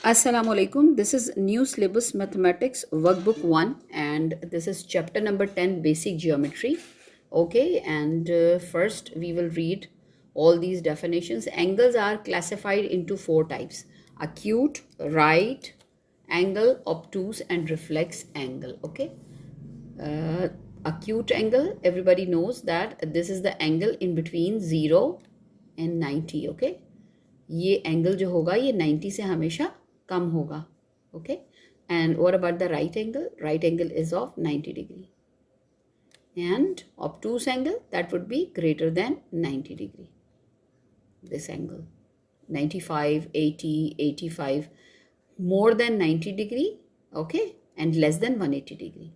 Assalamu alaikum. This is New Syllabus Mathematics Workbook 1 and this is chapter number 10 Basic Geometry. Okay, and first we will read all these definitions. Angles are classified into four types: acute, right angle, obtuse and reflex angle. Okay, uh, acute angle, everybody knows that this is the angle in between 0 and 90. Okay, ये angle जो होगा ये 90 से हमेशा कम होगा. Okay, and what about the right angle? Right angle is of 90 degree and obtuse angle that would be greater than 90 degree. This angle 95, 80, 85, more than 90 degree, okay, and less than 180 degree.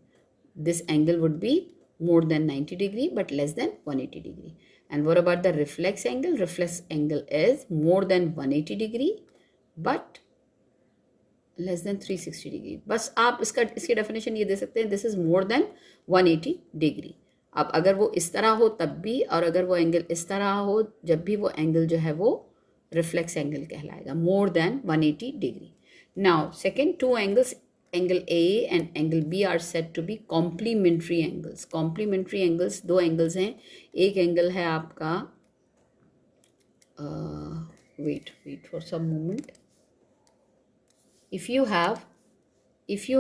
This angle would be more than 90 degree but less than 180 degree. And what about the reflex angle? Reflex angle is more than 180 degree but less than 360 degree. बस आप इसकी definition ये दे सकते हैं, this is more than 180 degree. अब अगर वो इस तरह हो तब भी, और अगर वो एंगल इस तरह हो जब भी, वो एंगल जो है वो रिफ्लेक्स एंगल कहलाएगा, more than 180 degree. Now second, two angles, angle A and angle B are said to be complementary angles. Complementary angles, दो एंगल्स हैं. एक एंगल है आपका, wait for some moment. If you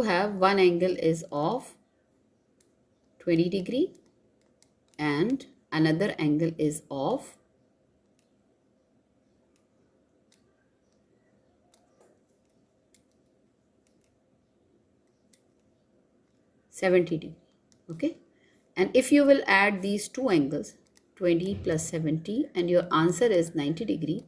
have one angle is of 20 degree and another angle is of 70 degree. Okay, and if you will add these two angles, 20 plus 70, and your answer is 90 degree,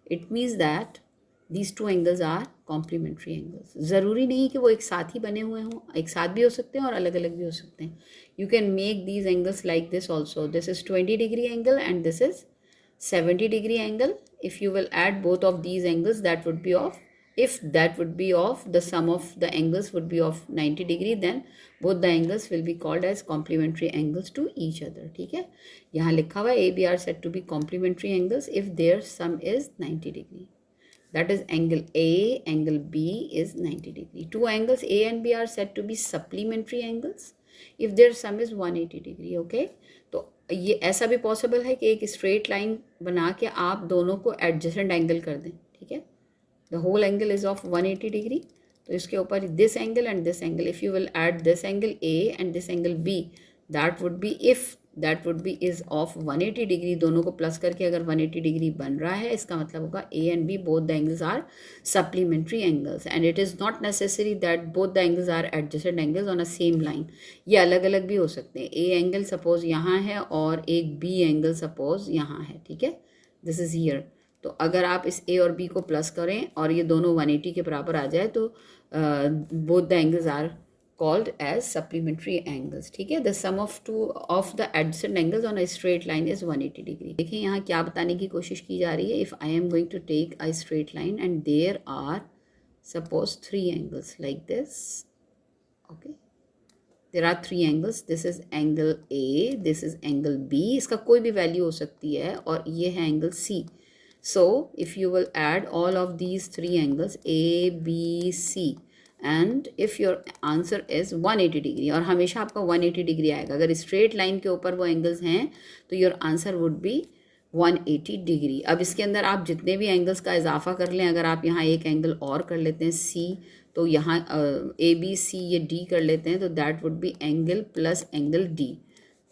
it means that these two angles are complementary angles. ज़रूरी नहीं कि वो एक साथ ही बने हुए हों, एक साथ भी हो सकते हैं और अलग अलग भी हो सकते हैं. You can make these angles like this also. This is 20 degree angle and this is 70 degree angle. If you will add both of these angles, that would be of, if that would be of, the sum of the angles would be of 90 degree, then both the angles will be called as complementary angles to each other. ठीक है, यहाँ लिखा हुआ है AB are said to be complementary angles if their sum is 90 degree. That is angle A, angle B is 90 degree. Two angles A and B are said to be supplementary angles if their sum is 180 degree. Okay, तो ये ऐसा भी possible है कि एक straight line बना के आप दोनों को एडजेसेंट एंगल कर दें. ठीक है, the whole angle is of 180 degree, तो इसके ऊपर this angle and this angle, if you will add this angle A and this angle B, that would be, if that would be is of 180 degree, दोनों को plus करके अगर 180 degree बन रहा है, इसका मतलब होगा A and B both the angles are supplementary angles. And it is not necessary that both the angles are adjacent angles on a same line. ये अलग अलग भी हो सकते हैं. ए एंगल सपोज यहाँ है और एक बी एंगल सपोज यहाँ है. ठीक है, दिस इज हियर. तो अगर आप इस ए और बी को प्लस करें और ये दोनों 180 के बराबर आ जाए तो both the angles are called as supplementary angles. ठीक है, the sum of two of the adjacent angles on a straight line is 180 degree. देखिए यहाँ क्या बताने की कोशिश की जा रही है. If I am going to take a straight line and there are suppose three angles like this. Okay, there are three angles. This is angle A, this is angle B. इसका कोई भी वैल्यू हो सकती है और ये है angle C. So if you will add all of these three angles A, B, C, and if your answer is 180 degree, और हमेशा आपका 180 डिग्री आएगा. अगर स्ट्रेट लाइन के ऊपर वो एंगल्स हैं तो your answer would be 180 degree. अब इसके अंदर आप जितने भी एंगल्स का इजाफा कर लें, अगर आप यहाँ एक एंगल और कर लेते हैं C, तो यहाँ A B C ये D कर लेते हैं, तो that would B angle plus angle D,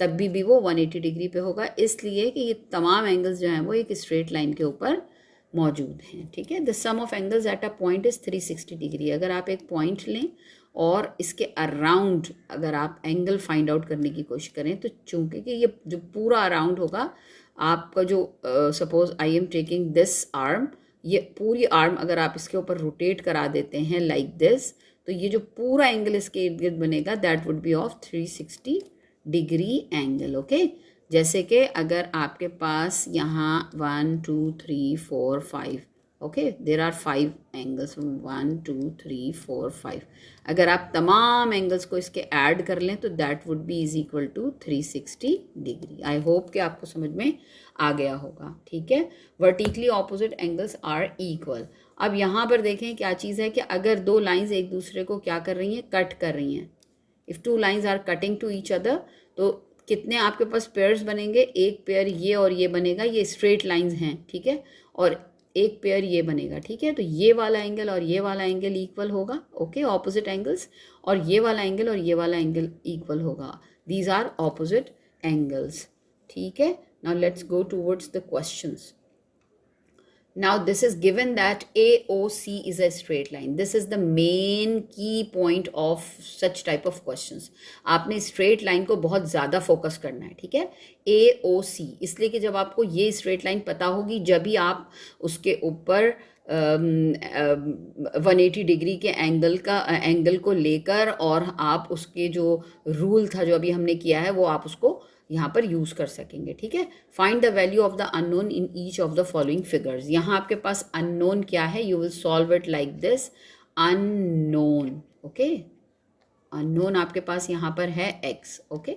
तब भी वो 180 डिग्री पे होगा, इसलिए कि ये तमाम एंगल्स जो हैं वो एक स्ट्रेट लाइन के ऊपर मौजूद हैं. ठीक है, the sum of angles at a point is 360 degree. अगर आप एक पॉइंट लें और इसके अराउंड अगर आप एंगल फाइंड आउट करने की कोशिश करें, तो चूंकि कि ये जो पूरा अराउंड होगा आपका, जो suppose I am taking this arm, ये पूरी आर्म अगर आप इसके ऊपर रोटेट करा देते हैं लाइक दिस, तो ये जो पूरा एंगल इसके इर्द गिर्द बनेगा that would B of 360 degree angle. Okay, जैसे कि अगर आपके पास यहाँ 1 2 3 4 5, ओके, देर आर 5 एंगल्स, 1 2 3 4 5, अगर आप तमाम एंगल्स को इसके ऐड कर लें तो that would be is equal to 360 degree. I hope कि आपको समझ में आ गया होगा. ठीक है, vertically opposite angles are equal. अब यहाँ पर देखें क्या चीज़ है कि अगर दो लाइंस एक दूसरे को क्या कर रही हैं, कट कर रही हैं, if two lines are cutting to each other, तो कितने आपके पास पेयर्स बनेंगे, एक पेयर ये और ये बनेगा, ये स्ट्रेट लाइंस हैं, ठीक है, और एक पेयर ये बनेगा, ठीक है। तो ये वाला एंगल और ये वाला एंगल इक्वल होगा, ओके, ऑपोजिट एंगल्स, और ये वाला एंगल और ये वाला एंगल इक्वल होगा, दीज आर ऑपोजिट एंगल्स, ठीक है। Now let's go towards the questions. Now this is given that AOC is a straight line. This is the main key point of such type of questions. आपने straight line को बहुत ज़्यादा focus करना है, ठीक है. AOC इसलिए कि जब आपको ये straight line पता होगी, जब भी आप उसके ऊपर 180 डिग्री के एंगल को लेकर और आप उसके जो रूल था जो अभी हमने किया है वो आप उसको यहाँ पर यूज़ कर सकेंगे, ठीक है. Find the value of the unknown in each of the following figures. यहाँ आपके पास अननोन क्या है, you will solve it like this. Unknown, okay, unknown आपके पास यहाँ पर है x, okay,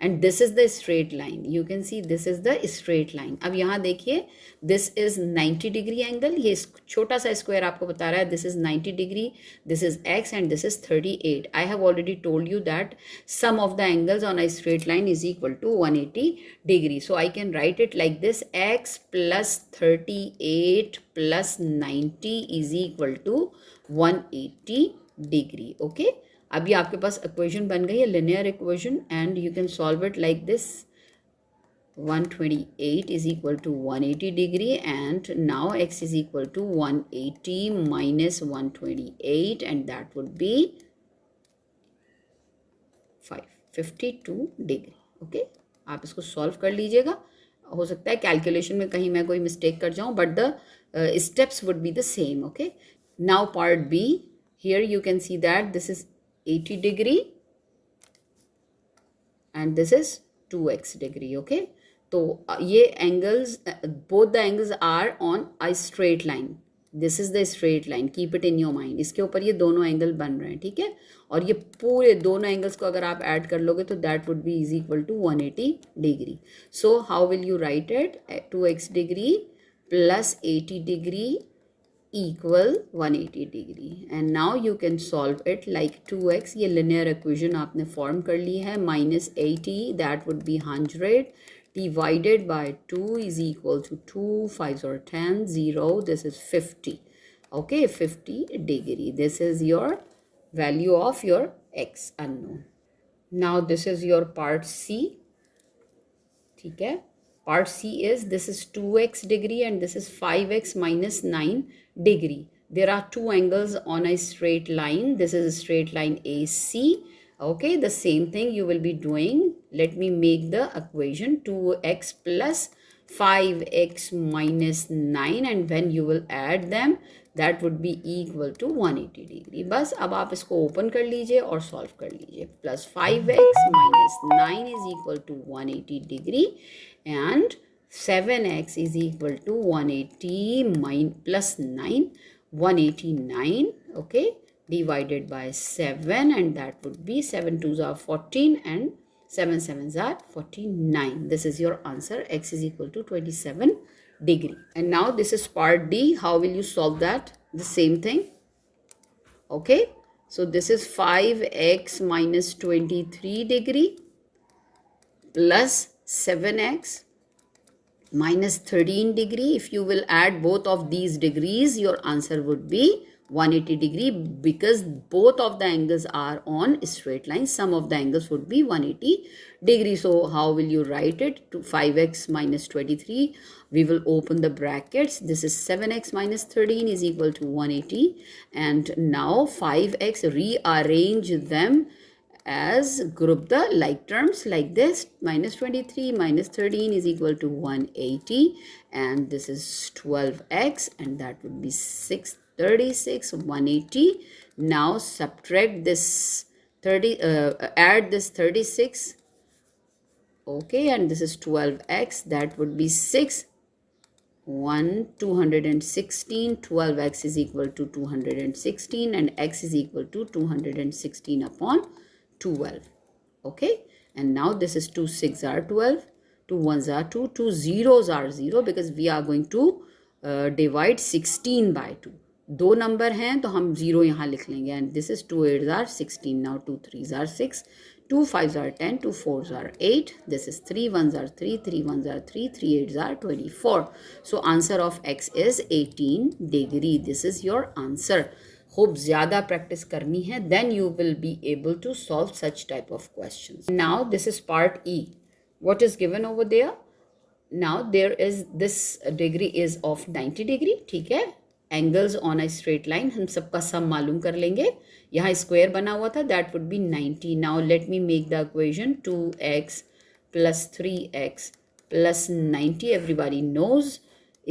and this is the straight line. You can see this is the straight line. अब यहाँ देखिए, दिस इज 90 डिग्री एंगल, ये छोटा सा स्क्वायर आपको बता रहा है this is 90 degree, this is x and this is 38. I have already told you that sum of the angles on a straight line is equal to 180 degree. So I can write it like this, x plus 38 plus 90 is equal to 180 degree, okay. अभी आपके पास equation बन गई है, linear equation, and you can solve it like this. 128 is equal to 180 degree, and now x is equal to 180 minus 128, and that would be 52 degree. okay, आप इसको solve कर लीजिएगा. हो सकता है कैलकुलेशन में कहीं मैं कोई मिस्टेक कर जाऊं, but the steps would be the same. Okay, now part B. here you can see that this is 80 degree and this is 2x degree. okay, तो ये angles, both the angles are on a straight line. This is the straight line, keep it in your mind. इसके ऊपर ये दोनों angle बन रहे हैं, ठीक है. और ये पूरे दोनों एंगल्स को अगर आप ऐड कर लोगे तो that would be is equal to 180 degree. So how will you write it, 2x degree plus 80 degree equal 180 degree. and now you can solve it like 2x, ये linear equation आपने form कर ली है, minus 80 that would be 100 divided by 2 is equal to 2, 5s are 10, 0, this is 50. okay, 50 degree. This is your value of your x unknown. now this is your part C, ठीक है. Part C is, this is 2x degree and this is 5x minus 9 degree. There are two angles on a straight line. This is a straight line AC. Okay, the same thing you will be doing. Let me make the equation 2x plus 5x minus 9, and when you will add them that would be equal to 180 degree. बस अब आप इसको open कर लीजिए और solve कर लीजिए. Plus 5x minus 9 is equal to 180 degree, and 7x is equal to 180 plus 9, 189, okay, divided by 7, and that would be 7 2s are 14 and 7 7s are 49. This is your answer. X is equal to 27 degree. And now this is part D. How will you solve that? The same thing. Okay, so this is 5x minus 23 degree plus 7x minus 13 degree. If you will add both of these degrees, your answer would be 180 degree, because both of the angles are on straight line. Some of the angles would be 180 degree. So how will you write it? To 5x minus 23, we will open the brackets. This is 7x minus 13 is equal to 180, and now 5x, rearrange them as group the like terms like this. Minus 23 minus 13 is equal to 180, and this is 12x, and that would be 636, 180. Now subtract this 30, add this 36, okay, and this is 12x, that would be 6, 216. 12x is equal to 216, and x is equal to 216 upon 12. okay, and now this is 2 6 are 12, 2 1s are 2, 2 zeros are 0, because we are going to divide 16 by 2. दो number हैं तो हम 0 यहाँ लिख लेंगे, and this is 2 8s are 16. Now 2 3s are 6, 2 5s are 10, 2 4s are 8. This is 3 1s are 3, 3 1s are 3, 3 8s are 24. So answer of x is 18 degree. This is your answer. खूब ज़्यादा practice करनी है, then you will be able to solve such type of questions. Now this is part E. What is given over there? Now there is this degree is of 90 degree. ठीक है, angles on a straight line हम सबका सम मालूम कर लेंगे. यहाँ square बना हुआ था, that would B 90. Now let me make the equation 2x plus 3x plus 90 everybody knows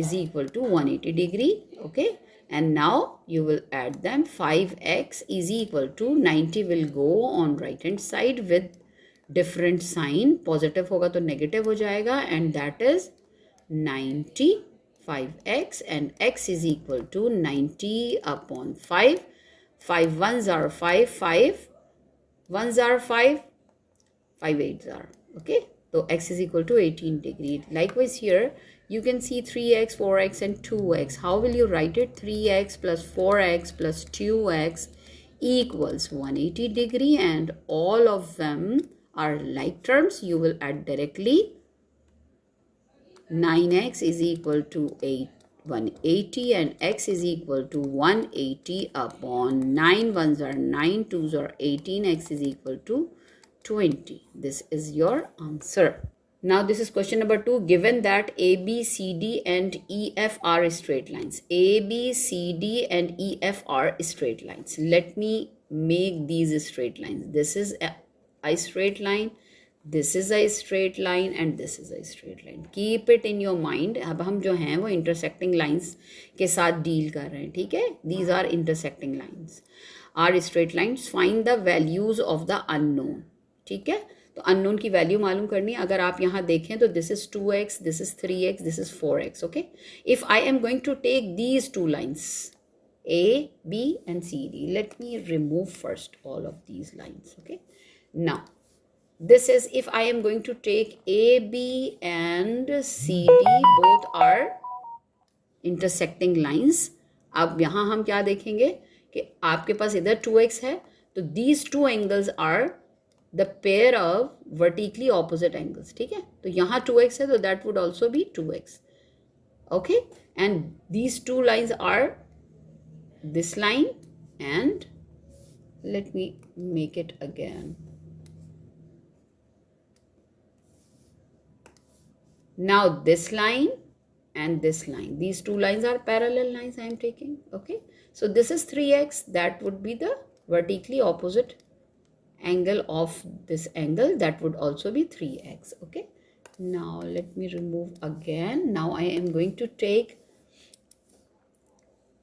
is equal to 180 degree. Okay, and now you will add them. 5x is equal to 90 will go on right hand side with different sign. Positive होगा तो negative हो जाएगा, and that is 90 5x, and x is equal to 90 upon 5. 5 1s are 5, 5 1s are 5, 5 8s are. Okay, so x is equal to 18 degree. Likewise here you can see 3x, 4x and 2x. How will you write it? 3x plus 4x plus 2x equals 180 degree, and all of them are like terms. You will add directly. 9x is equal to 180, and x is equal to 180 upon 9 1s are 9, 2s are 18, x is equal to 20. This is your answer. Now this is question number 2. Given that A, B, C, D and E, F are straight lines. A, B, C, D and E, F are straight lines. Let me make these straight lines. This is a straight line, this is a straight line, and this is a straight line. Keep it in your mind. अब हम जो हैं वो intersecting lines के साथ deal कर रहे हैं. ठीक है, these are intersecting lines, are straight lines. Find the values of the unknown. ठीक है, तो unknown की वैल्यू मालूम करनी है. अगर आप यहाँ देखें तो this is 2x, this is 3x, this is 4x. Okay, if I am going to take these two lines A, B and C, D, let me remove first all of these lines. Okay, now this is if I am going to take A, B and C, D, both are intersecting lines. अब यहाँ हम क्या देखेंगे कि आपके पास इधर 2x है, तो these two angles are the pair of vertically opposite angles. ठीक है, तो यहाँ 2x है तो that would also be 2x. Okay, and these two lines are this line, and let me make it again. Now this line and this line, these two lines are parallel lines I am taking. Okay, so this is 3x, that would be the vertically opposite angle of this angle, that would also be 3x. Okay, now let me remove again. Now I am going to take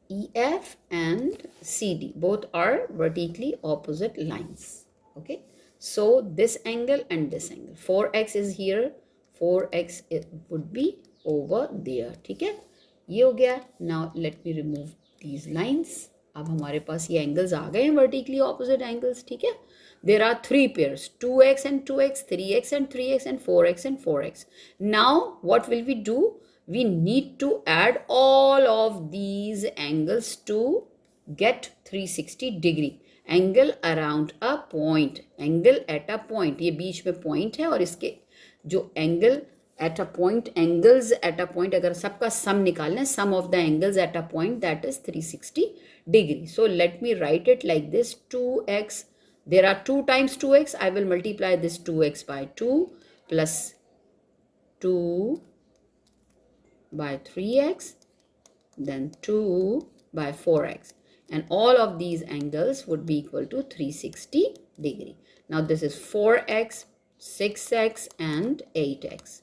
EF and CD, both are vertically opposite lines. Okay, so this angle and this angle, 4x is here, 4x it would be over there. ठीक है, ये हो गया. Now let me remove these lines. अब हमारे पास ये angles आ गए हैं, vertically opposite angles. ठीक है, there are three pairs, 2x and 2x, 3x and 3x, and 4x and 4x. Now what will we do? We need to add all of these angles to get 360 degree. Angle around a point, angle at a point, ये बीच में point है, और इसके जो angle at a point, angles at a point, अगर सबका sum निकालना है, sum of the angles at a point, that is 360 degree. So let me write it like this. 2x, there are 2 times 2x. I will multiply this 2x by 2 plus 2 by 3x, then 2 by 4x, and all of these angles would be equal to 360 degree. Now this is 4x, 6x and 8x.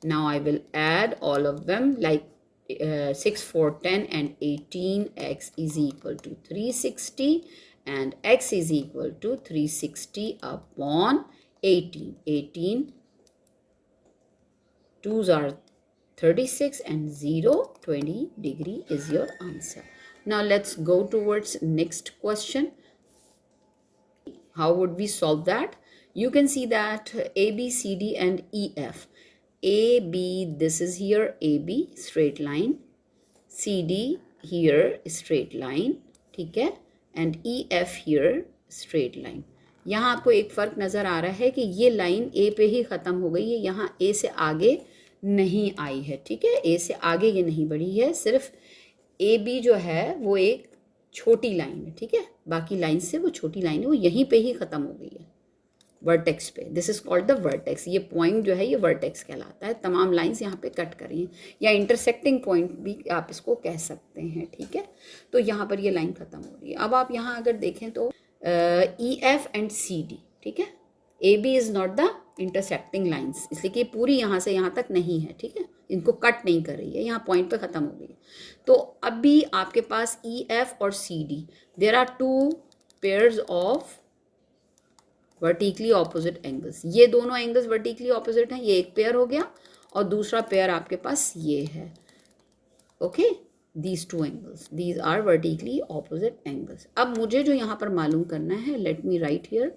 Now I will add all of them, like 6 4 10 and 18x is equal to 360, and x is equal to 360 upon 18. 18 2s are 36 and 0 20 degree is your answer. Now let's go towards next question. How would we solve that? You can see that A, B, C, D and E, F. A, B, this is here A, B, straight line. C, D, here straight line, ठीक है, and EF here straight line. यहाँ आपको एक फ़र्क नज़र आ रहा है कि ये लाइन ए पे ही ख़त्म हो गई है, यहाँ ए से आगे नहीं आई है, ठीक है, ए से आगे ये नहीं बढ़ी है, सिर्फ ए बी जो है वो एक छोटी लाइन है, ठीक है, बाकी लाइन से वो छोटी लाइन है, वो यहीं पे ही ख़त्म हो गई है वर्टेक्स पे. This is called the vertex. ये पॉइंट जो है ये वर्टेक्स कहलाता है. तमाम लाइंस यहाँ पे कट कर रही हैं, या इंटरसेक्टिंग पॉइंट भी आप इसको कह सकते हैं, ठीक है. तो यहाँ पर ये लाइन ख़त्म हो रही है. अब आप यहाँ अगर देखें तो E F and C D, ठीक है, A B is not the intersecting lines, इसलिए कि पूरी यहाँ से यहाँ तक नहीं है, ठीक है, इनको कट नहीं कर रही है, यहाँ पॉइंट पे ख़त्म हो गई है. तो अभी आपके पास ई एफ और C D, there are two pairs of vertically opposite angles. ये दोनों एंगल्स वर्टिकली ऑपोजिट हैं, ये एक पेयर हो गया, और दूसरा पेयर आपके पास ये है. Okay, these two angles, these are vertically opposite angles. अब मुझे जो यहाँ पर मालूम करना है, let me write here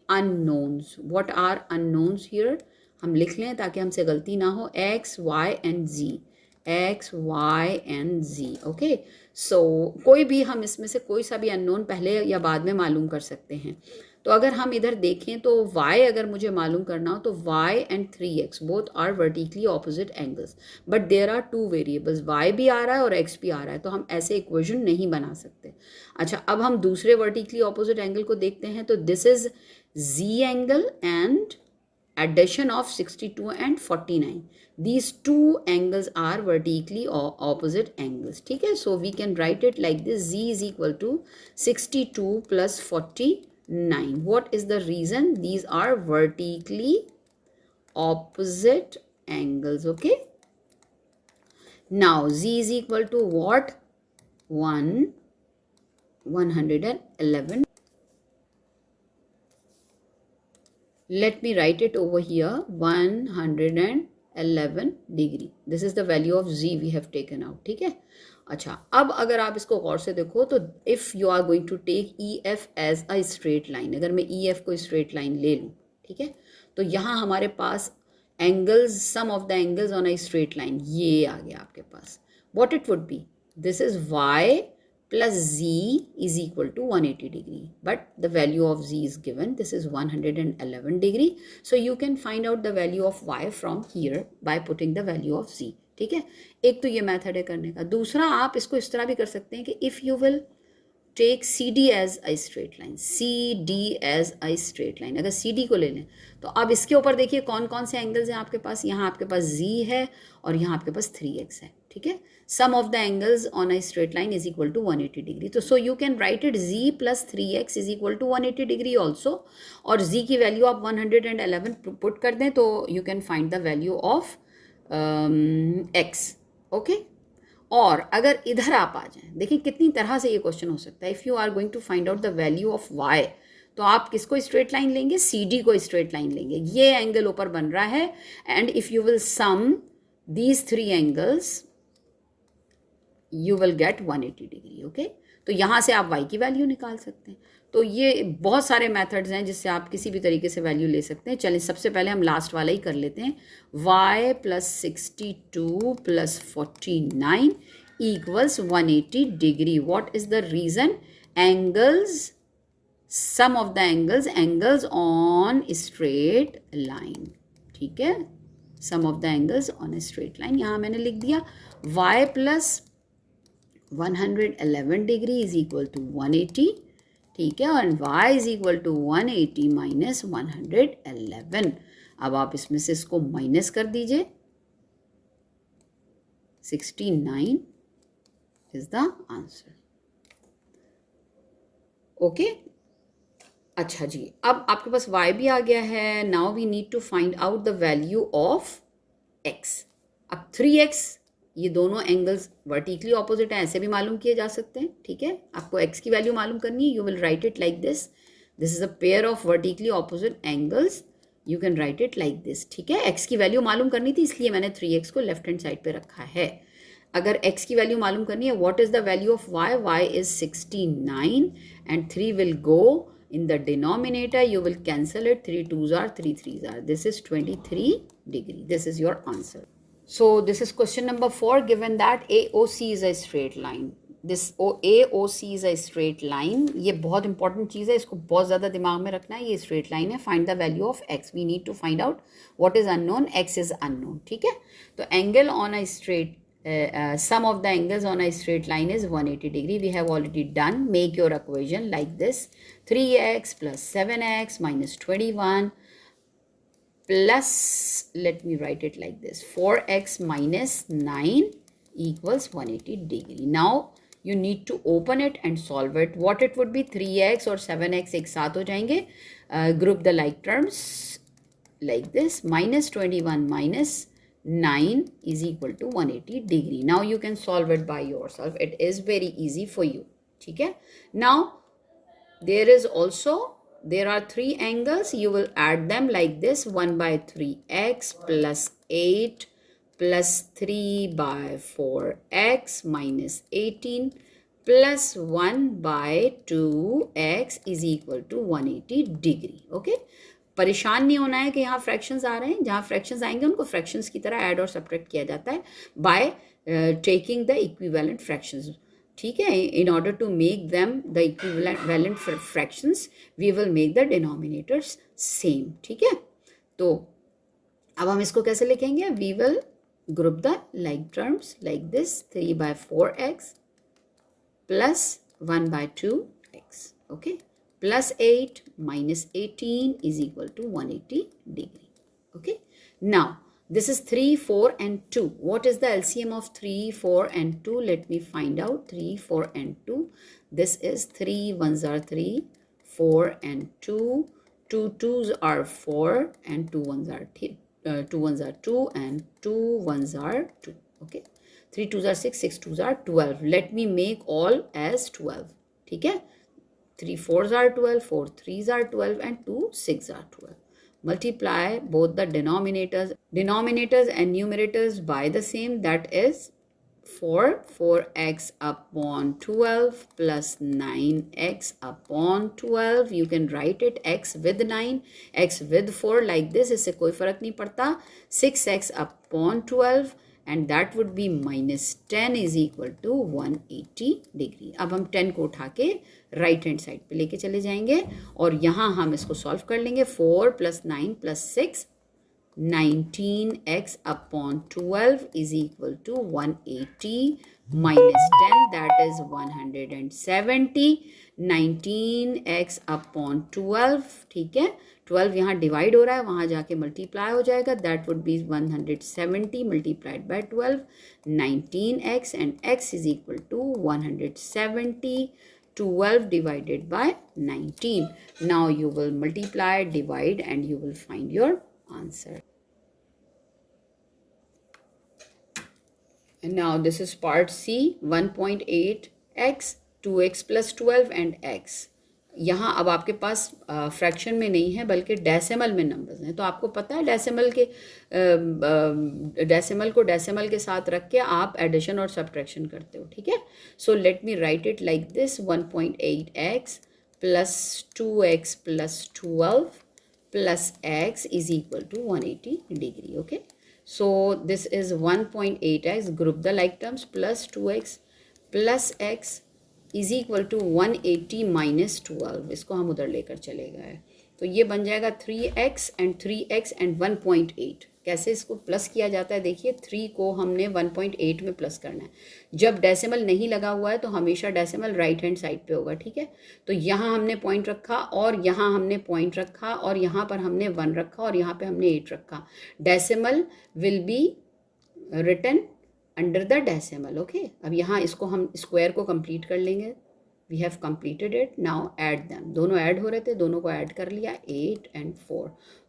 unknowns. What are unknowns here? हम लिख लें ताकि हमसे गलती ना हो. X Y and Z, X Y and Z. Okay, so कोई भी हम इसमें से कोई सा भी अननोन पहले या बाद में मालूम कर सकते हैं. तो अगर हम इधर देखें तो y अगर मुझे मालूम करना हो तो y and 3x both are vertically opposite angles, but there are two variables, y भी आ रहा है और x भी आ रहा है, तो हम ऐसे इक्वेशन नहीं बना सकते. अच्छा, अब हम दूसरे वर्टिकली ऑपोजिट एंगल को देखते हैं. तो this is z angle and addition of 62 and 49. These two angles are vertically opposite angles. ठीक है, so we can write it like this. Z is equal to 62 plus 49. What is the reason? These are vertically opposite angles. Okay. Now Z is equal to what? 111. Let me write it over here, 111 degree. This is the value of Z we have taken out. ठीक है. अच्छा, अब अगर आप इसको गौर से देखो तो if you are going to take EF as a straight line, अगर मैं EF को straight line ले लूँ, ठीक है, तो यहाँ हमारे पास angles, sum of the angles on a straight line, ये आ गया आपके पास. What it would be? This is Y plus Z is equal to 180 degree, but the value of Z is given. This is 111 degree. So you can find out the value of Y from here by putting the value of Z. ठीक है, एक तो ये method है करने का. दूसरा आप इसको इस तरह भी कर सकते हैं कि if you will take CD as a straight line, CD as a straight line, अगर CD को ले लें तो अब इसके ऊपर देखिए कौन कौन से एंगल्स हैं आपके पास. यहाँ आपके पास Z है और यहाँ आपके पास 3x है. ठीक है, sum of the angles on a straight line is equal to 180 degree. तो so you can write it Z plus 3x is equal to 180 degree also. और Z की वैल्यू आप 111 पुट कर दें तो you can find the value of x. Okay, और अगर इधर आप आ जाएं, देखिए कितनी तरह से ये क्वेश्चन हो सकता है. If you are going to find out the value of y, तो आप किसको स्ट्रेट लाइन लेंगे? CD को स्ट्रेट लाइन लेंगे. ये एंगल ऊपर बन रहा है, and if you will sum these 3 angles you will get 180 degree. Okay, तो यहाँ से आप y की वैल्यू निकाल सकते हैं. तो ये बहुत सारे मेथड्स हैं जिससे आप किसी भी तरीके से वैल्यू ले सकते हैं. चलिए सबसे पहले हम लास्ट वाला ही कर लेते हैं. y plus 62 plus 49 equals 180 degree. What is the reason? Angles, sum of the angles on straight line. ठीक है, sum of the angles on a straight line. यहाँ मैंने लिख दिया y plus 111 degree is equal to 180. ठीक है, और y is equal to 180 minus 111. अब आप इसमें से इसको माइनस कर दीजिए. 69 is the answer. ओके, अच्छा जी, अब आपके पास y भी आ गया है. Now we need to find out the value of x. अब 3x, ये दोनों एंगल्स वर्टिकली ऑपोजिट हैं, ऐसे भी मालूम किए जा सकते हैं. ठीक है, आपको x की वैल्यू मालूम करनी है. You will write it like this. This is a pair of vertically opposite angles. You can write it like this. ठीक है, x की वैल्यू मालूम करनी थी इसलिए मैंने 3x को लेफ्ट हैंड साइड पे रखा है. अगर x की वैल्यू मालूम करनी है, what is the value of y? y is 69 and 3 will go in the denominator. You will cancel it. 3 2s are 3 3s are. This is 23 degree. This is your answer. So this is question number 4. Given that AOC is a straight line, this AOC is a straight line. ये बहुत important चीज़ है, इसको बहुत ज़्यादा दिमाग में रखना है. ये स्ट्रेट लाइन है. Find the value of x. We need to find out what is unknown. x is unknown. ठीक है. तो angle on a straight sum of the angles on a straight line is 180 degree. We have already done. Make your equation like this: 3x plus 7x minus 21 plus, let me write it like this, 4x minus 9 equals 180 degree. Now you need to open it and solve it. What it would be? 3x और 7x एक साथ हो जाएंगे. Group the like terms like this. Minus 21 minus 9 is equal to 180 degree. Now you can solve it by yourself. It is very easy for you. ठीक है. Now there are three angles. You will add them like this: 1 by 3x plus 8 plus 3 by 4x minus 18 plus 1 by 2x is equal to 180 degree. Okay. परेशान नहीं होना है कि यहाँ fractions आ रहे हैं. जहाँ फ्रैक्शंस आएंगे उनको फ्रैक्शंस की तरह ऐड और सब्ट्रैक्ट किया जाता है by taking the equivalent fractions. ठीक है. In order to make them the equivalent fractions we will make the denominators same. ठीक है. तो अब हम इसको कैसे लिखेंगे? We will group the like terms like this: 3 by 4x plus 1 by 2x. Okay. Plus 8 minus 18 is equal to 180 degree. Okay. Now this is 3, 4 and 2. What is the LCM of 3, 4 and 2? Let me find out. 3, 4 and 2. This is 3 ones are 3, 4 and 2. 2 twos are 4 and 2 ones are 2 and 2 ones are 2. Okay. 3 twos are 6, 6 twos are 12. Let me make all as 12. ठीक है. 3 4s are 12, 4 3s are 12 and 2 6 are 12. Multiply both the denominators and numerators by the same, that is 4x upon 12 plus 9x upon 12. You can write it x with 9, x with 4 like this. इससे कोई फर्क नहीं पड़ता. 6x upon 12 and that would be minus 10 is equal to 180 degree. अब हम 10 को उठा के राइट हैंड साइड पे लेके चले जाएंगे और यहाँ हम इसको सॉल्व कर लेंगे. 4 plus 9 plus 6, 19x upon 12 is equal to 180 minus 10, that is 170. 19x upon 12. ठीक है. 12 यहाँ डिवाइड हो रहा है, वहाँ जाके मल्टीप्लाई हो जाएगा. That would be 170 multiplied by 12. 19x and x is equal to 170. 12 divided by 19. Now you will multiply, divide and you will find your answer. And now this is part C. 1.8x, 2x plus 12 and x. यहाँ अब आपके पास fraction में नहीं है बल्कि decimal में numbers हैं. तो आपको पता है डेसिमल को डेसिमल के साथ रख के आप एडिशन और सब्ट्रैक्शन करते हो. ठीक है. So let me right it like this: 1.8x plus 2x plus 12 plus x is equal to 180 degree. Okay. So this is 1.8x, group the like terms, plus 2x plus x is equal to 180 minus 12. इसको हम उधर लेकर चले गए तो ये बन जाएगा 3x एंड 3x एंड 1.8. कैसे इसको प्लस किया जाता है देखिए. 3 को हमने 1.8 में प्लस करना है. जब डेसिमल नहीं लगा हुआ है तो हमेशा डेसिमल राइट हैंड साइड पे होगा. ठीक है. तो यहाँ हमने पॉइंट रखा और यहाँ हमने पॉइंट रखा और यहाँ पर हमने 1 रखा और यहाँ पे हमने 8 रखा. Decimal will be written under the decimal. Okay. अब यहाँ इसको हम स्क्वायर को कंप्लीट कर लेंगे. We have completed it. Now add them. दोनों ऐड हो रहे थे, दोनों को ऐड कर लिया. 8 एंड 4,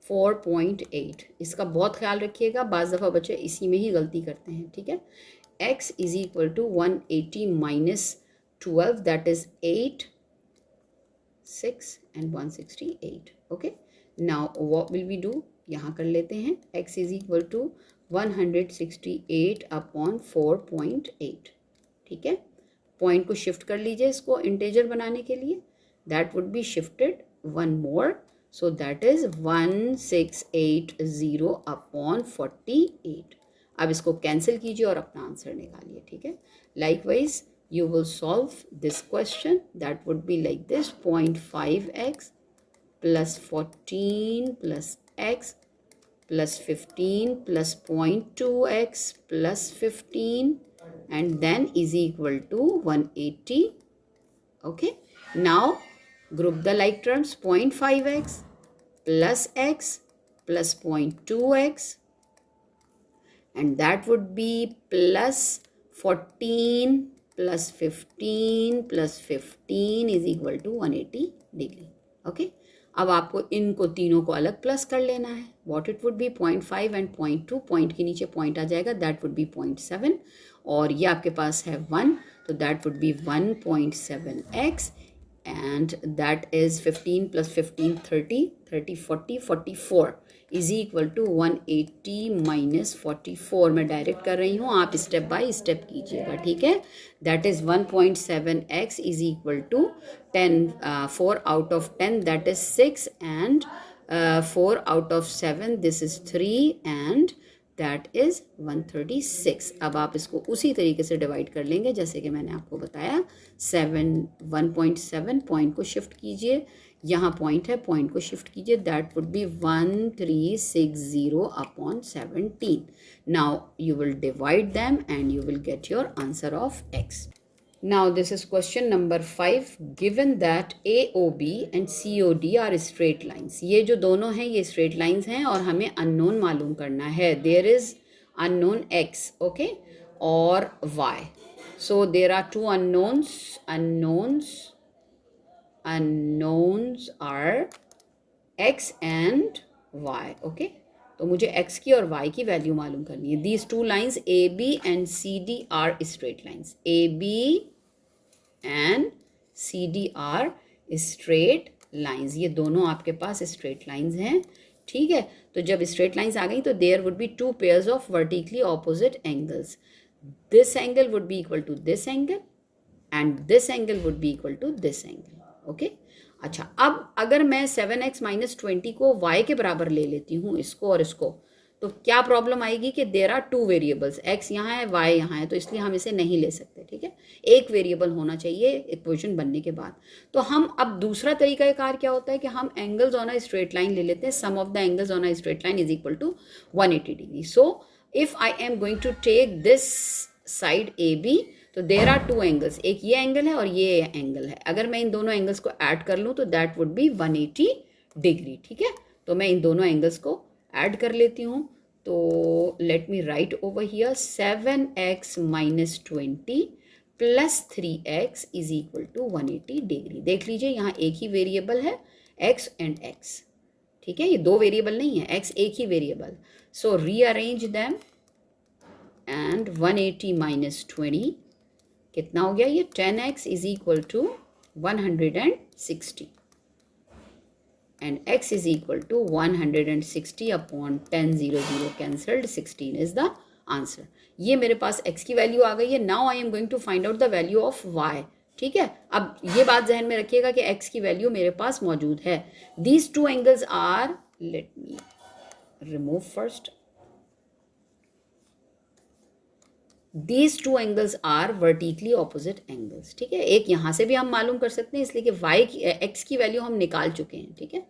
4.8. इसका बहुत ख्याल रखिएगा, बाज़ दफ़ा बच्चे इसी में ही गलती करते हैं. ठीक है. x is equal to 180 minus 12, that is 8, 6 and 168. Okay. Now what will we do? यहाँ कर लेते हैं. x is equal to 168 upon 4.8. ठीक है. पॉइंट को शिफ्ट कर लीजिए इसको इंटेजर बनाने के लिए. That would be shifted 1 more, so that is 1680 upon 48. अब इसको कैंसिल कीजिए और अपना आंसर निकालिए. ठीक है. Likewise you will solve this question. That would be like this: 0.5x plus 14 plus x plus 15 plus 0.2x plus 15 and then is equal to 180. Okay, now group the like terms: 0.5x plus x plus 0.2x, and that would be plus 14 plus 15 plus 15 is equal to 180 degree. Okay, अब आपको इनको तीनों को अलग plus कर लेना है. What it would be 0.5 and 0.2, point के नीचे पॉइंट आ जाएगा, दैट वुड बी 0.7 और ये आपके पास है 1, तो that would B 1.7x and that is 15 plus 15 30 30 40 44 is equal to 180 minus 44. मैं डायरेक्ट कर रही हूँ, आप स्टेप बाय स्टेप कीजिएगा. ठीक है, that is 1.7x is equal to 10 4 out of 10 that is 6 and 4 out of 7 this is 3 and that is 136. अब आप इसको उसी तरीके से डिवाइड कर लेंगे जैसे कि मैंने आपको बताया. 1.7 पॉइंट को शिफ्ट कीजिए, यहाँ पॉइंट है, पॉइंट को शिफ्ट कीजिए, that would B 1360 upon 17. Now you will divide them and you will get your answer of x. Now this is question number 5. Given that AOB and COD are straight lines. ये जो दोनों हैं ये straight lines हैं और हमें unknown मालूम करना है. There is unknown x, okay, or y. So there are two unknowns. Unknowns are x and y, okay. तो मुझे x की और y की वैल्यू मालूम करनी है. These two lines AB and CD are straight lines. AB and CD are straight lines. ये दोनों आपके पास straight lines हैं. ठीक है, तो जब straight lines आ गई तो there would be two pairs of vertically opposite angles. This angle would be equal to this angle and this angle would be equal to this angle. Okay. अच्छा, अब अगर मैं 7x माइनस 20 को y के बराबर ले लेती हूँ, इसको और इसको, तो क्या प्रॉब्लम आएगी कि there are two variables, x यहाँ है y यहाँ है, तो इसलिए हम इसे नहीं ले सकते. ठीक है, एक वेरिएबल होना चाहिए इक्वेशन बनने के बाद. तो हम अब दूसरा तरीका कार क्या होता है कि हम angles on a straight line ले लेते हैं. Sum of the angles on a straight line is equal to 180 degree. So if I am going to take this side AB, तो देर आर टू एंगल्स, एक ये एंगल है और ये angle है. अगर मैं इन दोनों एंगल्स को ऐड कर लूँ तो दैट वुड बी 180 डिग्री. ठीक है, तो मैं इन दोनों एंगल्स को ऐड कर लेती हूँ. तो let me write over here 7x minus 20 plus 3x is equal to 180 degree. देख लीजिए यहाँ एक ही वेरिएबल है x एंड x. ठीक है, ये दो वेरिएबल नहीं है, x एक ही variable. So rearrange them and 180 minus 20 कितना हो गया, ये 10x is equal to 160 and x is equal to 160 upon 10 0 0 cancelled 16 is the answer. ये मेरे पास x की वैल्यू आ गई है. Now I am going to find out the value of y. ठीक है, अब ये बात जहन में रखिएगा कि x की वैल्यू मेरे पास मौजूद है. These two angles are, let me remove first, These two angles are vertically opposite angles. ठीक है, एक यहाँ से भी हम मालूम कर सकते हैं इसलिए कि y की x की वैल्यू हम निकाल चुके हैं. ठीक है,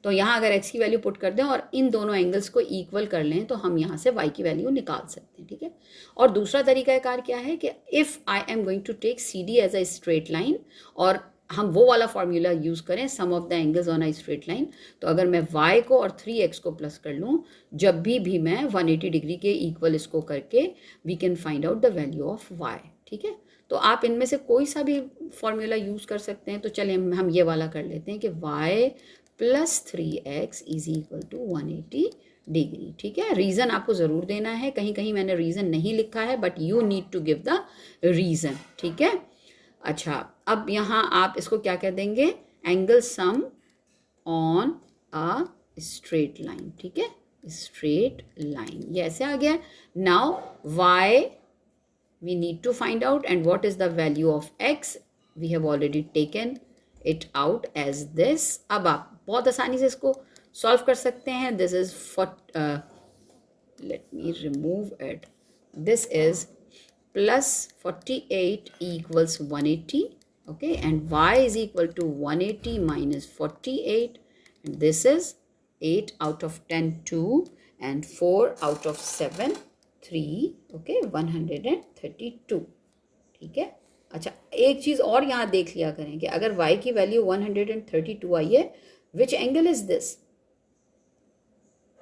तो यहाँ अगर x की वैल्यू पुट कर दें और इन दोनों एंगल्स को इक्वल कर लें तो हम यहाँ से y की वैल्यू निकाल सकते हैं. ठीक है, और दूसरा तरीकाकार क्या है कि if I am going to take CD as a straight line और हम वो वाला फॉर्मूला यूज़ करें, sum of the angles on a straight line, तो अगर मैं y को और 3x को प्लस कर लूँ, जब भी मैं 180 डिग्री के इक्वल इसको करके we can find out the value of y. ठीक है, तो आप इनमें से कोई सा भी फॉर्मूला यूज़ कर सकते हैं. तो चलिए हम ये वाला कर लेते हैं कि y plus 3x is equal to 180 degree. ठीक है, रीज़न आपको ज़रूर देना है. कहीं कहीं मैंने रीज़न नहीं लिखा है, but you need to give the reason. ठीक है, अच्छा, अब यहाँ आप इसको क्या कह देंगे, angle sum on a straight line. ठीक है, स्ट्रेट लाइन, ये ऐसे आ गया. Now y we need to find out and what is the value of x. We have already taken it out as this. अब आप बहुत आसानी से इसको सॉल्व कर सकते हैं. This is for, late me remove it, this is plus 48 equals 180. Okay, and y is equal to 180 minus 48, and this is 8 out of 10 2 and 4 out of 7 3. Okay, 132. ठीक है. अच्छा, एक चीज़ और यहाँ देख लिया करें कि अगर y की वैल्यू 132 आई है, which angle is this?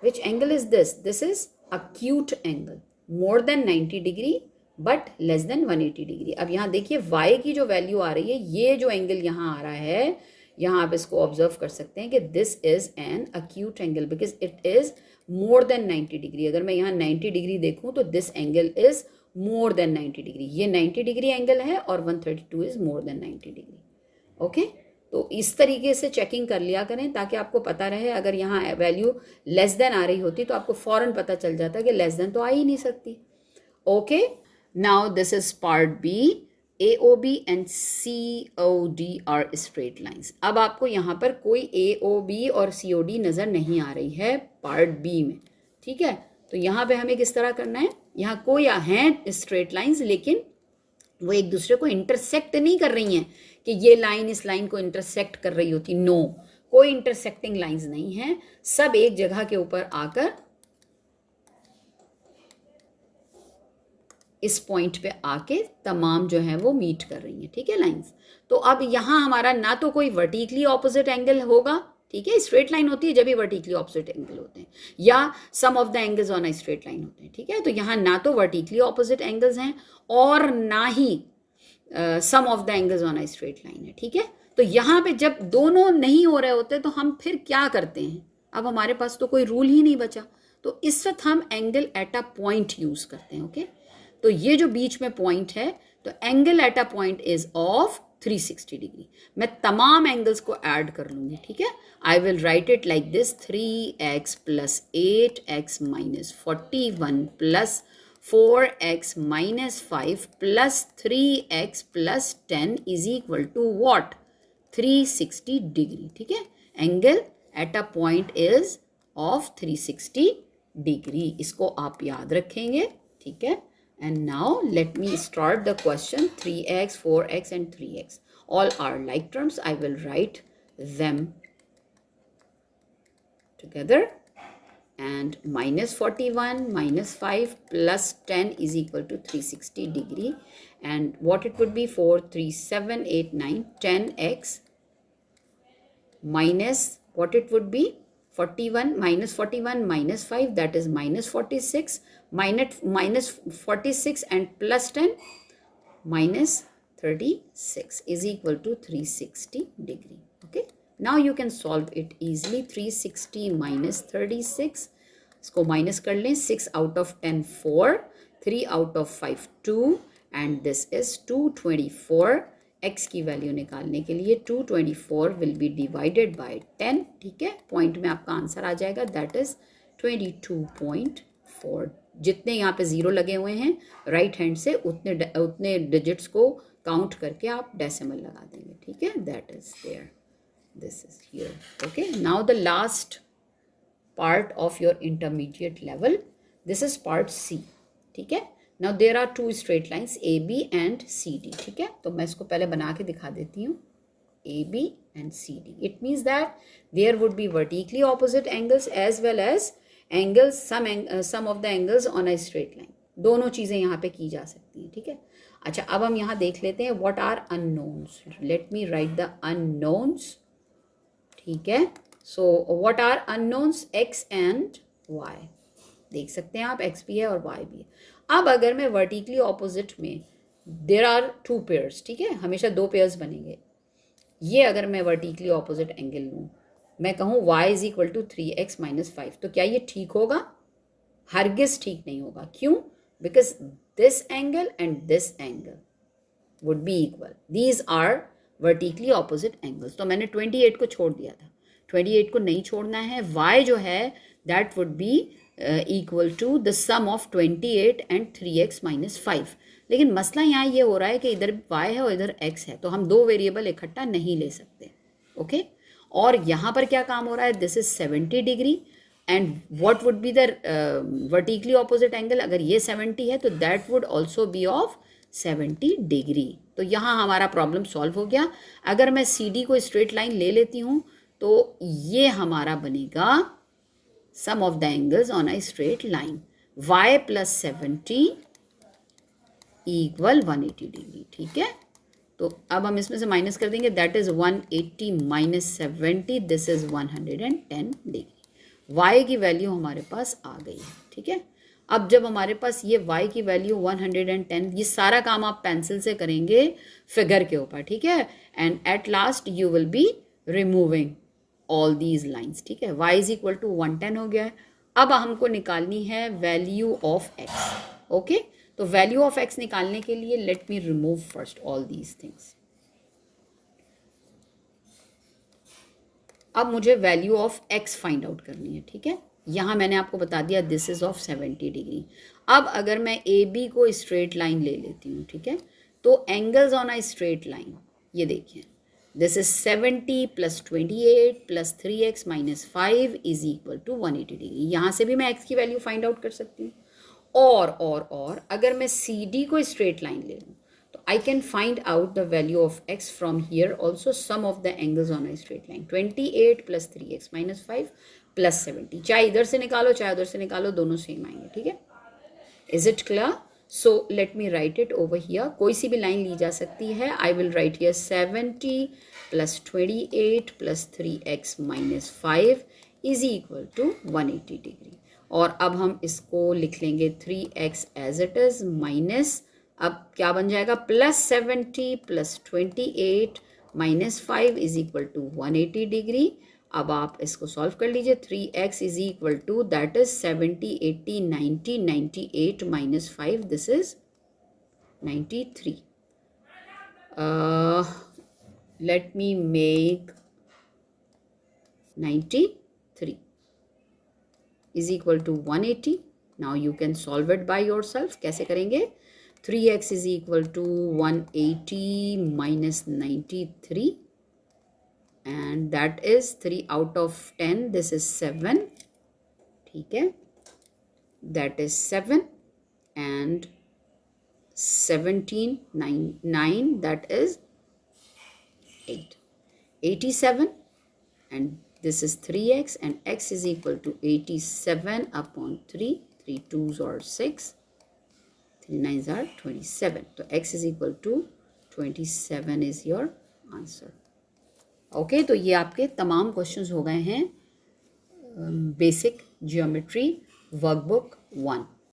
Which angle is this? This is acute angle, more than 90 degree but less than 180 degree. अब यहाँ देखिए y की जो वैल्यू आ रही है, ये जो एंगल यहाँ आ रहा है, यहाँ आप इसको ऑब्जर्व कर सकते हैं कि this is an acute angle because it is more than 90 degree. अगर मैं यहाँ 90 डिग्री देखूँ तो this angle is more than 90 degree. ये 90 डिग्री एंगल है और 132 is more than 90 degree. Okay, तो इस तरीके से चेकिंग कर लिया करें ताकि आपको पता रहे. अगर यहाँ वैल्यू लेस देन आ रही होती तो आपको फौरन पता चल जाता कि लेस देन तो आ ही नहीं सकती. Okay, now this is part B. AOB and COD are straight lines. अब आपको यहाँ पर कोई AOB और COD नज़र नहीं आ रही है पार्ट बी में. ठीक है, तो यहाँ पे हमें किस तरह करना है, यहाँ कोई हैं स्ट्रेट लाइंस लेकिन वो एक दूसरे को इंटरसेक्ट नहीं कर रही हैं कि ये लाइन इस लाइन को इंटरसेक्ट कर रही होती. नो, कोई इंटरसेक्टिंग लाइंस नहीं है. सब एक जगह के ऊपर आकर इस पॉइंट पे आके तमाम जो है वो मीट कर रही हैं. ठीक है, लाइंस. तो अब यहाँ हमारा ना तो कोई वर्टिकली ऑपोजिट एंगल होगा. ठीक है, स्ट्रेट लाइन होती है जब भी वर्टिकली ऑपोजिट एंगल होते हैं या sum of the angles on a straight line होते हैं. ठीक है, तो यहाँ ना तो वर्टिकली ऑपोजिट एंगल्स हैं और ना ही sum of the angles on a straight line है. ठीक है, तो यहाँ पे जब दोनों नहीं हो रहे होते तो हम फिर क्या करते हैं? अब हमारे पास तो कोई रूल ही नहीं बचा, तो इस वक्त हम angle at a point use करते हैं. ओके, तो ये जो बीच में पॉइंट है, तो angle at a point is of 360 degree. मैं तमाम एंगल्स को ऐड कर लूंगी. ठीक है, I will write it like this. 3x plus 8x minus 41 plus 4x minus 5 plus 3x plus 10 is equal to what? 360 degree. ठीक है, angle at a point is of 360 degree. इसको आप याद रखेंगे. ठीक है, and now let me start the question. 3x, 4x and 3x all are like terms. I will write them together. And minus 41 minus 5 plus 10 is equal to 360 degree. And what it would be? 4, 3, 7, 8, 9, 10x minus what it would be? 41 minus 5, that is minus 46, minus 46 and plus 10 minus 36 is equal to 360 degree. Okay, now you can solve it easily. 360 minus 36, इसको minus कर लें. 6 out of 10 4, 3 out of 5 2 and this is 224. x की value निकालने के लिए 224 will be divided by 10. ठीक है, point में आपका आंसर आ जाएगा, दैट इज 22.4. जितने यहाँ पे जीरो लगे हुए हैं राइट हैंड से उतने डिजिट्स को काउंट करके आप डेसिमल लगा देंगे. ठीक है, that is there, this is here. Okay, now the last part of your intermediate level, this is part C. ठीक है, now there are two straight lines AB and CD. ठीक है, तो मैं इसको पहले बना के दिखा देती हूँ. AB and CD. It means that there would be vertically opposite angles as well as angles, some of the angles on a straight line. दोनों चीज़ें यहाँ पे की जा सकती हैं. ठीक है, अच्छा, अब हम यहाँ देख लेते हैं what are unknowns. Let me write the unknowns. ठीक है, so what are unknowns? X and Y. देख सकते हैं आप, x भी है और y भी है. अब अगर मैं वर्टिकली ऑपोजिट में देर आर टू पेयर्स. ठीक है, हमेशा दो पेयर्स बनेंगे. ये अगर मैं वर्टिकली ऑपोजिट एंगल लूँ, मैं कहूँ y is equal to 3x minus 5, तो क्या ये ठीक होगा? हरगिज ठीक नहीं होगा. क्यों? Because this angle and this angle would be equal. These are vertically opposite angles. तो मैंने 28 को छोड़ दिया था, 28 को नहीं छोड़ना है. y जो है that would be equal to the sum of 28 and 3x minus 5. लेकिन मसला यहाँ ये हो रहा है कि इधर y है और इधर x है, तो हम दो वेरिएबल इकट्ठा नहीं ले सकते. ओके, और यहाँ पर क्या काम हो रहा है? This is 70 degree and what would be the vertically opposite angle? अगर ये 70 है तो that would also be of 70 degree. तो यहाँ हमारा प्रॉब्लम सॉल्व हो गया। अगर मैं CD को स्ट्रेट लाइन ले लेती हूँ तो ये हमारा बनेगा sum of the angles on a straight line, y + 70 = 180 degree. ठीक है, तो अब हम इसमें से माइनस कर देंगे, that is 180 - 70, this is 110 degree. y की वैल्यू हमारे पास आ गई है। ठीक है, अब जब हमारे पास ये y की वैल्यू 110, ये सारा काम आप पेंसिल से करेंगे फिगर के ऊपर। ठीक है, and at last you will be removing all these lines. ठीक है, y = 110 हो गया है। अब हमको निकालनी है वैल्यू ऑफ x। ओके, तो वैल्यू ऑफ x निकालने के लिए late me remove first all these things. अब मुझे value of x find out करनी है। ठीक है, यहाँ मैंने आपको बता दिया दिस इज ऑफ 70 डिग्री। अब अगर मैं AB को स्ट्रेट लाइन ले लेती हूँ, ठीक है, तो angles on a straight line, ये देखिए, दिस इज 70 + 28 + 3x - 5 = 180 डिग्री। यहाँ से भी मैं x की वैल्यू फाइंड आउट कर सकती हूँ। और अगर मैं CD को स्ट्रेट लाइन ले लूँ तो I can find out the value of x from here also, sum of the angles on a straight line, 28 + 3x - 5 + 70। चाहे इधर से निकालो चाहे उधर से निकालो, दोनों सेम आएंगे। ठीक है, is it clear? So let me right it over here. कोई सी भी लाइन ली जा सकती है। I will right here 70 + 28 + 3x - 5 = 180 degree. और अब हम इसको लिख लेंगे 3x as it is minus, अब क्या बन जाएगा, +70 + 28 - 5 = 180 डिग्री। अब आप इसको सॉल्व कर लीजिए। 3x = that is 70 80 90 98 - 5, this is 93। Let me make 93 = 180। Now you can solve it by your self. कैसे करेंगे? 3x = 180 - 93, and that is 3 out of 10, this is 7। ठीक है, that is 7, and 17 9 that is 8, 87, and this is 3x, and x = 87 upon 3, 3 2s are 6, 3 9s are 27, so x = 27 is your answer। Okay, तो ये आपके तमाम questions हो गए हैं basic geometry workbook 1।